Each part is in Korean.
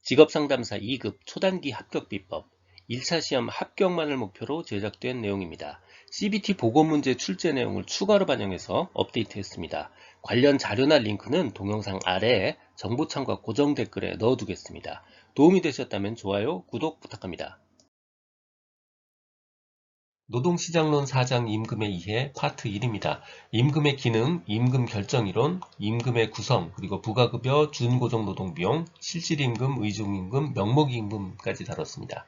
직업상담사 2급 초단기 합격 비법 1차 시험 합격만을 목표로 제작된 내용입니다. CBT 보고문제 출제 내용을 추가로 반영해서 업데이트했습니다. 관련 자료나 링크는 동영상 아래에 정보창과 고정 댓글에 넣어두겠습니다. 도움이 되셨다면 좋아요, 구독 부탁합니다. 노동시장론 4장 임금에 의해 파트 1입니다. 임금의 기능, 임금 결정이론, 임금의 구성, 그리고 부가급여, 준고정노동비용, 실질임금, 의종임금, 명목임금까지 다뤘습니다.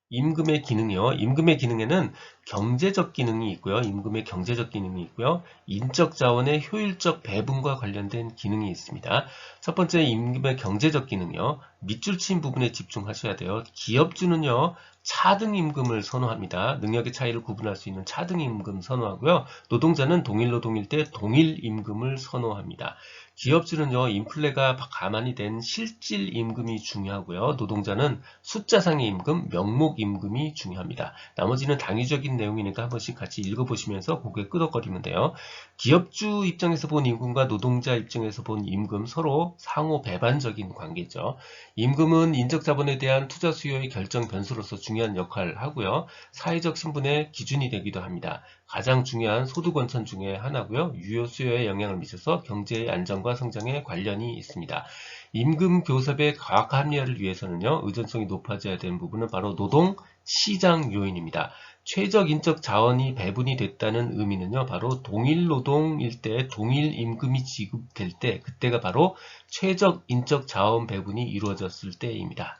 임금의 기능이요. 임금의 기능에는 경제적 기능이 있고요. 임금의 경제적 기능이 있고요. 인적 자원의 효율적 배분과 관련된 기능이 있습니다. 첫 번째 임금의 경제적 기능이요. 밑줄 친 부분에 집중하셔야 돼요. 기업주는요. 차등 임금을 선호합니다. 능력의 차이를 구분할 수 있는 차등 임금 선호하고요. 노동자는 동일 노동일 때 동일 임금을 선호합니다. 기업주는요. 인플레가 가만히 된 실질 임금이 중요하고요. 노동자는 숫자상의 임금, 명목 임금이 중요합니다. 나머지는 당위적인 내용이니까 한 번씩 같이 읽어보시면서 고개 끄덕거리면 돼요. 기업주 입장에서 본 임금과 노동자 입장에서 본 임금 서로 상호 배반적인 관계죠. 임금은 인적자본에 대한 투자 수요의 결정 변수로서 중요한 역할을 하고요. 사회적 신분의 기준이 되기도 합니다. 가장 중요한 소득 원천 중에 하나고요. 유효 수요에 영향을 미쳐서 경제의 안정과 성장에 관련이 있습니다. 임금 교섭의 과학 합리화를 위해서는요. 의존성이 높아져야 되는 부분은 바로 노동 시장 요인입니다. 최적 인적 자원이 배분이 됐다는 의미는요. 바로 동일 노동일 때 동일 임금이 지급될 때 그때가 바로 최적 인적 자원 배분이 이루어졌을 때입니다.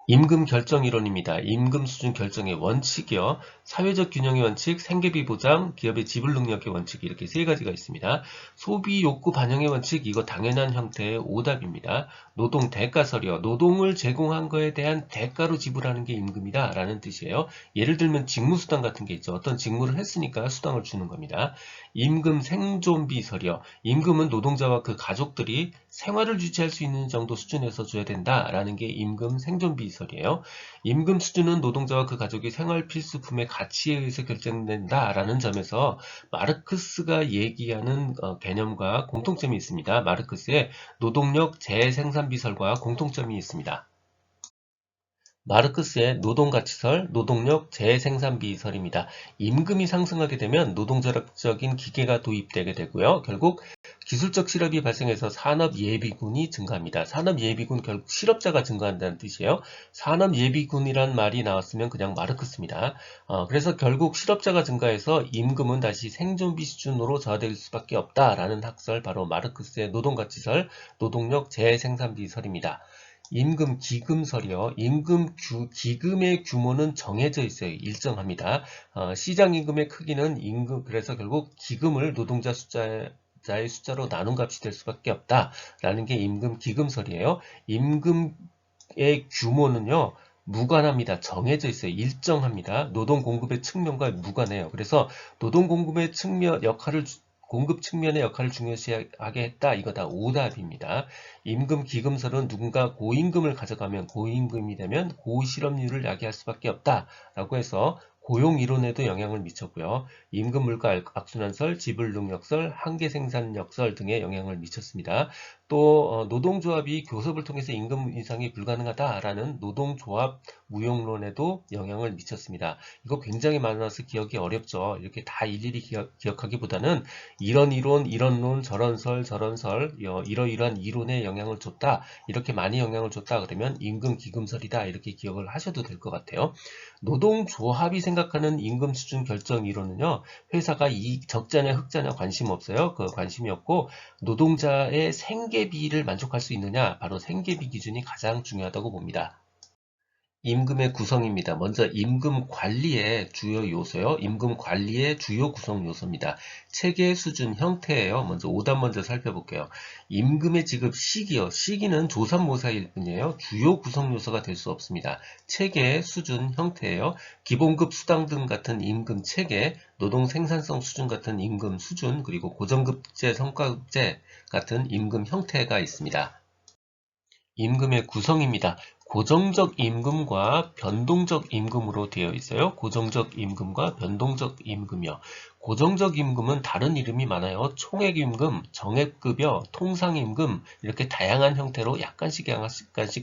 임금 결정 이론입니다. 임금 수준 결정의 원칙이요. 사회적 균형의 원칙, 생계비 보장, 기업의 지불 능력의 원칙 이렇게 세 가지가 있습니다. 소비 욕구 반영의 원칙 이거 당연한 형태의 오답입니다. 노동 대가설이요. 노동을 제공한 거에 대한 대가로 지불하는 게 임금이다 라는 뜻이에요. 예를 들면 직무수당 같은 게 있죠. 어떤 직무를 했으니까 수당을 주는 겁니다. 임금 생존비설이요. 임금은 노동자와 그 가족들이 생활을 유지할 수 있는 정도 수준에서 줘야 된다라는 게 임금 생존비설이에요. 임금 수준은 노동자와 그 가족의 생활 필수품의 가치에 의해서 결정된다라는 점에서 마르크스가 얘기하는 개념과 공통점이 있습니다. 마르크스의 노동력 재생산비설과 공통점이 있습니다. 마르크스의 노동가치설, 노동력 재생산비설입니다. 임금이 상승하게 되면 노동절약적인 기계가 도입되게 되고요. 결국 기술적 실업이 발생해서 산업예비군이 증가합니다. 산업예비군 결국 실업자가 증가한다는 뜻이에요. 산업예비군이란 말이 나왔으면 그냥 마르크스입니다. 그래서 결국 실업자가 증가해서 임금은 다시 생존비 수준으로 저하될 수밖에 없다라는 학설 바로 마르크스의 노동가치설, 노동력 재생산비설입니다. 임금 기금설이요. 기금의 규모는 정해져 있어요. 일정합니다. 시장 임금의 크기는 그래서 결국 기금을 노동자 숫자의 숫자로 나눈 값이 될 수밖에 없다라는 게 임금 기금설이에요. 임금의 규모는요. 무관합니다. 정해져 있어요. 일정합니다. 노동 공급의 측면과 무관해요. 그래서 노동 공급의 공급 측면의 역할을 중요시하게 했다. 이거 다 오답입니다. 임금 기금설은 누군가 고임금을 가져가면 고임금이 되면 고실업률을 야기할 수밖에 없다라고 해서 고용이론에도 영향을 미쳤고요. 임금 물가 악순환설, 지불능력설, 한계생산력설 등에 영향을 미쳤습니다. 또 노동조합이 교섭을 통해서 임금 인상이 불가능하다라는 노동조합 무용론에도 영향을 미쳤습니다. 이거 굉장히 많아서 기억이 어렵죠. 이렇게 다 일일이 기억하기보다는 이런 이론, 이런 론, 저런 설, 저런 설, 이러이러한 이론에 영향을 줬다. 이렇게 많이 영향을 줬다. 그러면 임금 기금설이다. 이렇게 기억을 하셔도 될 것 같아요. 노동조합이 생각하는 임금 수준 결정 이론은요. 회사가 적자냐 흑자냐 관심 없어요. 그 관심이 없고 노동자의 생계비를 만족할 수 있느냐. 바로 생계비 기준이 가장 중요하다고 봅니다. 임금의 구성입니다. 먼저 임금 관리의 주요 요소요. 임금 관리의 주요 구성 요소입니다. 체계, 수준, 형태예요. 먼저 오답 먼저 살펴볼게요. 임금의 지급 시기요. 시기는 조삼모사일 뿐이에요. 주요 구성 요소가 될 수 없습니다. 체계, 수준, 형태예요. 기본급 수당 등 같은 임금 체계, 노동 생산성 수준 같은 임금 수준, 그리고 고정급제, 성과급제 같은 임금 형태가 있습니다. 임금의 구성입니다. 고정적 임금과 변동적 임금으로 되어 있어요. 고정적 임금과 변동적 임금이요. 고정적 임금은 다른 이름이 많아요. 총액임금, 정액급여, 통상임금 이렇게 다양한 형태로 약간씩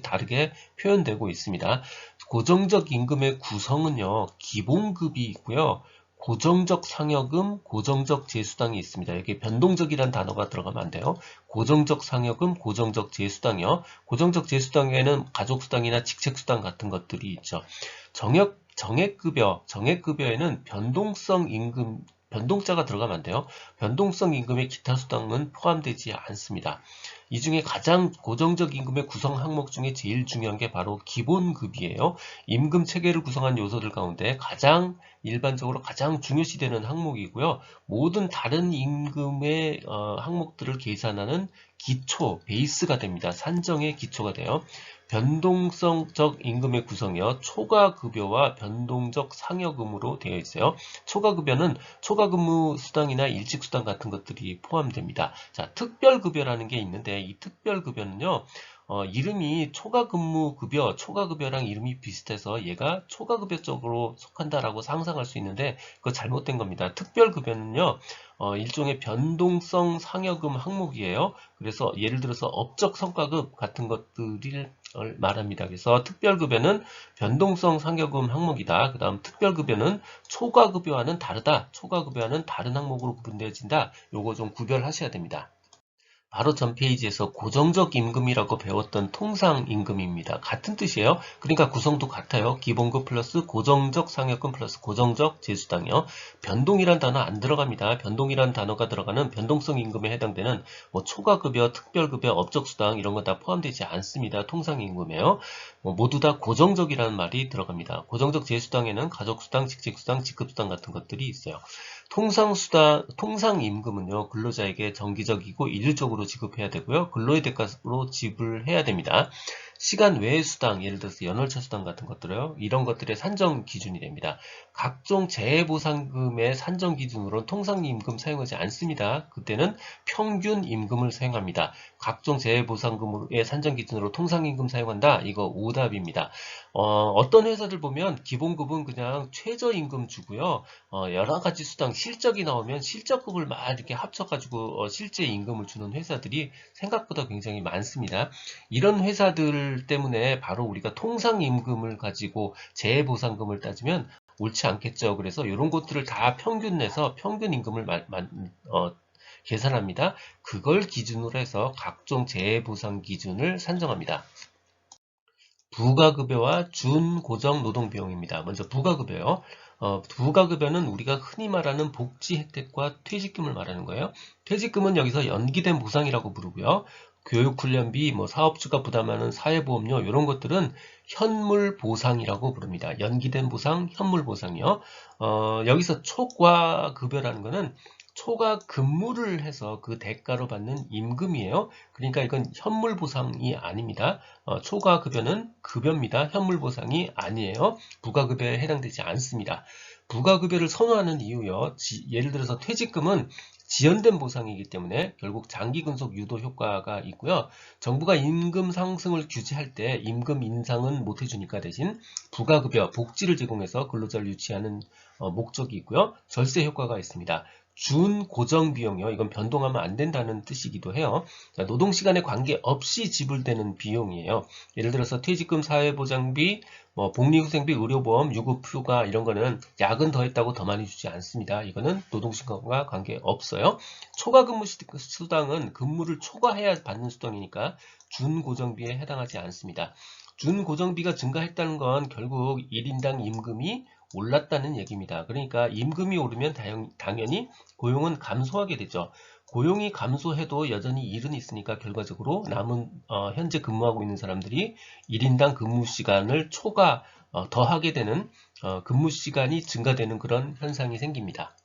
다르게 표현되고 있습니다. 고정적 임금의 구성은요. 기본급이 있고요. 고정적 상여금, 고정적 제수당이 있습니다. 여기 변동적이라는 단어가 들어가면 안 돼요. 고정적 상여금, 고정적 제수당이요. 고정적 제수당에는 가족수당이나 직책수당 같은 것들이 있죠. 정액급여에는 변동성 임금, 변동자가 들어가면 안 돼요. 변동성 임금의 기타 수당은 포함되지 않습니다. 이 중에 가장 고정적 임금의 구성 항목 중에 제일 중요한 게 바로 기본급이에요. 임금 체계를 구성한 요소들 가운데 일반적으로 가장 중요시되는 항목이고요. 모든 다른 임금의 항목들을 계산하는 기초, 베이스가 됩니다. 산정의 기초가 돼요. 변동성적 임금의 구성이요. 초과급여와 변동적 상여금으로 되어 있어요. 초과급여는 초과근무 수당이나 일찍수당 같은 것들이 포함됩니다. 자, 특별급여라는 게 있는데 이 특별급여는요. 이름이 초과근무급여, 초과급여랑 이름이 비슷해서 얘가 초과급여 쪽으로 속한다라고 상상할 수 있는데 그거 잘못된 겁니다. 특별급여는요. 일종의 변동성 상여금 항목이에요. 그래서 예를 들어서 업적 성과급 같은 것들을 말합니다. 그래서 특별급여는 변동성 상여금 항목이다. 그 다음 특별급여는 초과급여와는 다르다. 초과급여와는 다른 항목으로 구분되어진다. 요거 좀 구별하셔야 됩니다. 바로 전 페이지에서 고정적 임금이라고 배웠던 통상 임금입니다. 같은 뜻이에요. 그러니까 구성도 같아요. 기본급 플러스 고정적 상여금 플러스 고정적 제수당이요. 변동이란 단어 안 들어갑니다. 변동이란 단어가 들어가는 변동성 임금에 해당되는 뭐 초과급여, 특별급여, 업적수당 이런 거 다 포함되지 않습니다. 통상 임금이에요. 모두 다 고정적이라는 말이 들어갑니다. 고정적 제수당에는 가족수당, 직책수당, 직급수당 같은 것들이 있어요. 통상임금은요, 근로자에게 정기적이고 일률적으로 지급해야 되고요, 근로의 대가로 지불해야 됩니다. 시간 외의 수당, 예를 들어서 연월차 수당 같은 것들요, 이런 것들의 산정 기준이 됩니다. 각종 재해보상금의 산정 기준으로는 통상임금 사용하지 않습니다. 그때는 평균임금을 사용합니다. 각종 재해보상금의 산정 기준으로 통상임금 사용한다? 이거 오답입니다. 어떤 회사들 보면 기본급은 그냥 최저임금 주고요. 여러 가지 수당, 실적이 나오면 실적급을 막 이렇게 합쳐가지고 실제 임금을 주는 회사들이 생각보다 굉장히 많습니다. 이런 회사들 때문에 바로 우리가 통상임금을 가지고 재해보상금을 따지면 옳지 않겠죠. 그래서 이런 것들을 다 평균 내서 평균임금을 계산합니다. 그걸 기준으로 해서 각종 재해보상 기준을 산정합니다. 부가급여와 준고정 노동비용입니다. 먼저 부가급여요. 부가급여는 우리가 흔히 말하는 복지 혜택과 퇴직금을 말하는 거예요. 퇴직금은 여기서 연기된 보상이라고 부르고요. 교육훈련비, 사업주가 부담하는 사회보험료 이런 것들은 현물 보상이라고 부릅니다. 연기된 보상, 현물 보상이요. 여기서 초과급여라는 거는 초과 근무를 해서 그 대가로 받는 임금이에요. 그러니까 이건 현물 보상이 아닙니다. 초과급여는 급여입니다. 현물 보상이 아니에요. 부가급여에 해당되지 않습니다. 부가급여를 선호하는 이유요. 예를 들어서 퇴직금은 지연된 보상이기 때문에 결국 장기 근속 유도 효과가 있고요. 정부가 임금 상승을 규제할 때 임금 인상은 못 해주니까 대신 부가급여, 복지를 제공해서 근로자를 유치하는 목적이 있고요. 절세 효과가 있습니다. 준고정 비용이요. 이건 변동하면 안 된다는 뜻이기도 해요. 자, 노동시간에 관계없이 지불되는 비용이에요. 예를 들어서 퇴직금, 사회보장비, 복리후생비, 의료보험, 유급휴가 이런 거는 야근 더했다고 더 많이 주지 않습니다. 이거는 노동시간과 관계없어요. 초과근무 수당은 근무를 초과해야 받는 수당이니까 준고정비에 해당하지 않습니다. 준고정비가 증가했다는 건 결국 1인당 임금이 올랐다는 얘기입니다. 그러니까 임금이 오르면 당연히 고용은 감소하게 되죠. 고용이 감소해도 여전히 일은 있으니까 결과적으로 남은 현재 근무하고 있는 사람들이 1인당 근무 시간을 더하게 되는 근무 시간이 증가되는 그런 현상이 생깁니다.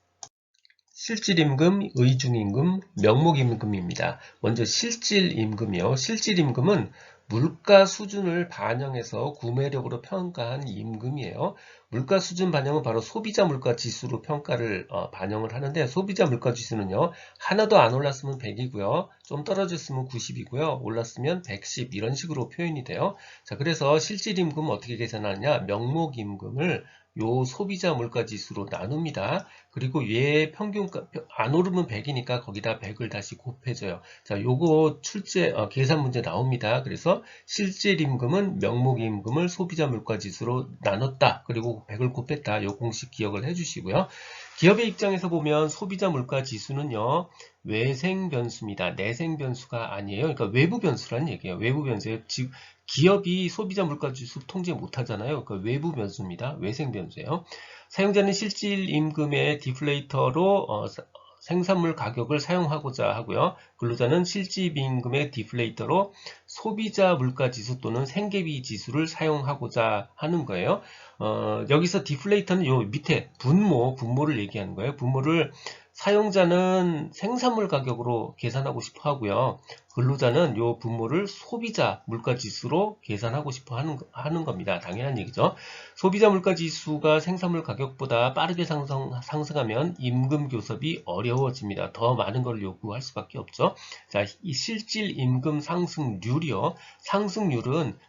실질임금, 의중임금, 명목임금입니다. 먼저 실질임금이요. 실질임금은 물가 수준을 반영해서 구매력으로 평가한 임금이에요. 물가 수준 반영은 바로 소비자 물가 지수로 평가를 반영을 하는데, 소비자 물가 지수는요, 하나도 안 올랐으면 100이고요, 좀 떨어졌으면 90이고요, 올랐으면 110, 이런 식으로 표현이 돼요. 자, 그래서 실질 임금 어떻게 계산하느냐? 명목 임금을 요 소비자 물가 지수로 나눕니다. 그리고 얘 평균가 안 오르면 100이니까 거기다 100을 다시 곱해줘요. 자, 요거 계산 문제 나옵니다. 그래서 실질 임금은 명목 임금을 소비자 물가 지수로 나눴다. 그리고 100을 곱했다. 요 공식 기억을 해주시고요. 기업의 입장에서 보면 소비자 물가 지수는요, 외생 변수입니다. 내생 변수가 아니에요. 그러니까 외부 변수란 얘기예요. 외부 변수예요. 즉 기업이 소비자 물가 지수 통제 못 하잖아요. 그러니까 외부 변수입니다. 외생 변수예요. 사용자는 실질 임금의 디플레이터로 생산물 가격을 사용하고자 하고요. 근로자는 실질 임금의 디플레이터로 소비자 물가 지수 또는 생계비 지수를 사용하고자 하는 거예요. 여기서 디플레이터는 요 밑에 분모를 얘기하는 거예요. 분모를 사용자는 생산물 가격으로 계산하고 싶어 하고요. 근로자는 요 분모를 소비자 물가 지수로 계산하고 싶어 하는 겁니다. 당연한 얘기죠. 소비자 물가 지수가 생산물 가격보다 빠르게 상승하면 임금 교섭이 어려워집니다. 더 많은 걸 요구할 수밖에 없죠. 자, 이 실질 임금 상승률이요.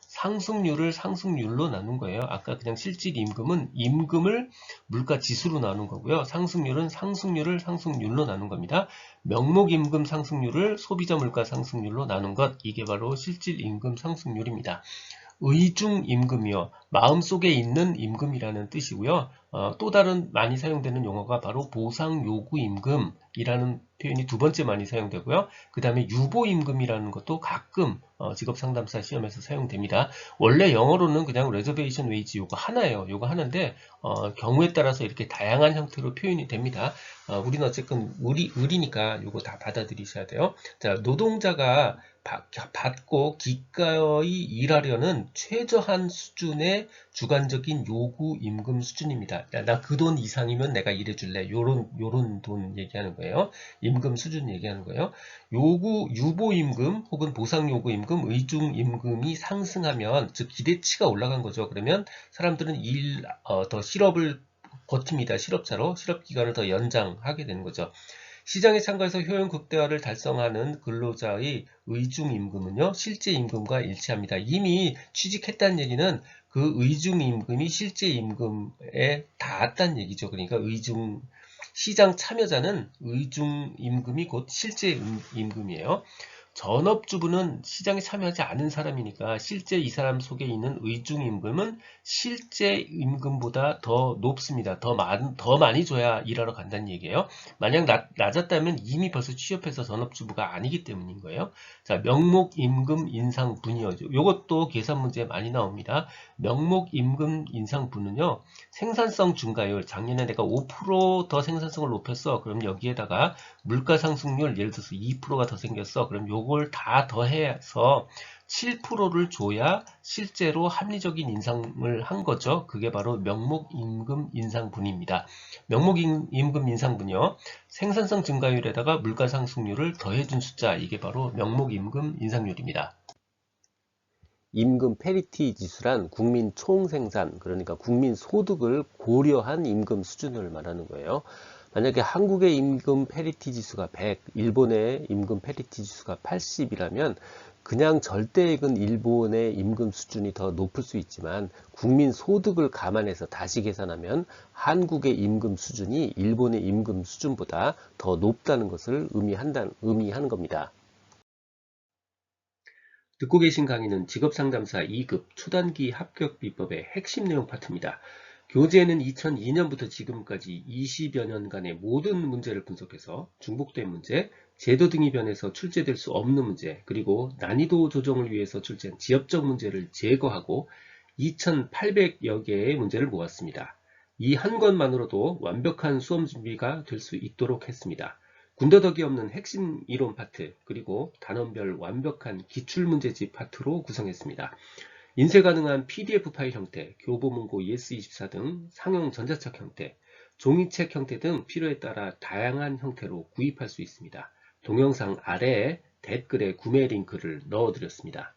상승률을 상승률로 나눈 거예요. 아까 그냥 실질 임금은 임금을 물가 지수로 나눈 거고요. 상승률은 상승률을 상승률로 나눈 겁니다. 명목 임금 상승률을 소비자 물가 상승률로 나눈 것, 이게 바로 실질 임금 상승률입니다. 의중 임금이요. 마음속에 있는 임금이라는 뜻이고요. 또 다른 많이 사용되는 용어가 바로 보상 요구 임금이라는 표현이 두 번째 많이 사용되고요. 그 다음에 유보 임금이라는 것도 가끔 직업 상담사 시험에서 사용됩니다. 원래 영어로는 그냥 reservation wage 요거 하나예요. 요거 하나인데 경우에 따라서 이렇게 다양한 형태로 표현이 됩니다. 우리는 어쨌든 의리니까 요거 다 받아들이셔야 돼요. 자, 노동자가 받고 기꺼이 일하려는 최저한 수준의 주관적인 요구 임금 수준입니다. 나 그 돈 이상이면 내가 일해줄래. 요런 돈 얘기하는 거예요. 임금 수준 얘기하는 거예요. 유보 임금 혹은 보상 요구 임금, 의중 임금이 상승하면, 즉 기대치가 올라간 거죠. 그러면 사람들은 더 실업을 버팁니다. 실업차로 실업 기간을 더 연장하게 되는 거죠. 시장에 참가해서 효용 극대화를 달성하는 근로자의 의중 임금은요, 실제 임금과 일치합니다. 이미 취직했다는 얘기는 그 의중 임금이 실제 임금에 닿았다는 얘기죠. 그러니까 시장 참여자는 의중 임금이 곧 실제 임금이에요. 전업주부는 시장에 참여하지 않은 사람이니까 실제 이 사람 속에 있는 의중 임금은 실제 임금보다 더 높습니다. 더 많이 줘야 일하러 간다는 얘기예요. 만약 낮았다면 이미 벌써 취업해서 전업주부가 아니기 때문인 거예요. 자, 명목 임금 인상 분이요. 이것도 계산 문제에 많이 나옵니다. 명목 임금 인상 분은요, 생산성 증가율, 작년에 내가 5% 더 생산성을 높였어. 그럼 여기에다가 물가 상승률, 예를 들어서 2%가 더 생겼어. 그럼 요걸 다 더해서 7%를 줘야 실제로 합리적인 인상을 한 거죠. 그게 바로 명목 임금 인상분입니다. 명목 임금 인상분이요, 생산성 증가율에다가 물가 상승률을 더해준 숫자, 이게 바로 명목 임금 인상률입니다. 임금 페리티 지수란 국민 총생산, 그러니까 국민 소득을 고려한 임금 수준을 말하는 거예요. 만약에 한국의 임금 페리티 지수가 100, 일본의 임금 페리티 지수가 80이라면 그냥 절대액은 일본의 임금 수준이 더 높을 수 있지만 국민 소득을 감안해서 다시 계산하면 한국의 임금 수준이 일본의 임금 수준보다 더 높다는 것을 의미하는 겁니다. 듣고 계신 강의는 직업상담사 2급 초단기 합격 비법의 핵심 내용 파트입니다. 교재에는 2002년부터 지금까지 20여 년간의 모든 문제를 분석해서 중복된 문제, 제도 등이 변해서 출제될 수 없는 문제, 그리고 난이도 조정을 위해서 출제한 지엽적 문제를 제거하고 2,800여 개의 문제를 모았습니다. 이 한 것만으로도 완벽한 수험 준비가 될 수 있도록 했습니다. 군더더기 없는 핵심 이론 파트, 그리고 단원별 완벽한 기출문제집 파트로 구성했습니다. 인쇄 가능한 PDF 파일 형태, 교보문고 ES24 등 상용 전자책 형태, 종이책 형태 등 필요에 따라 다양한 형태로 구입할 수 있습니다. 동영상 아래에 댓글에 구매 링크를 넣어드렸습니다.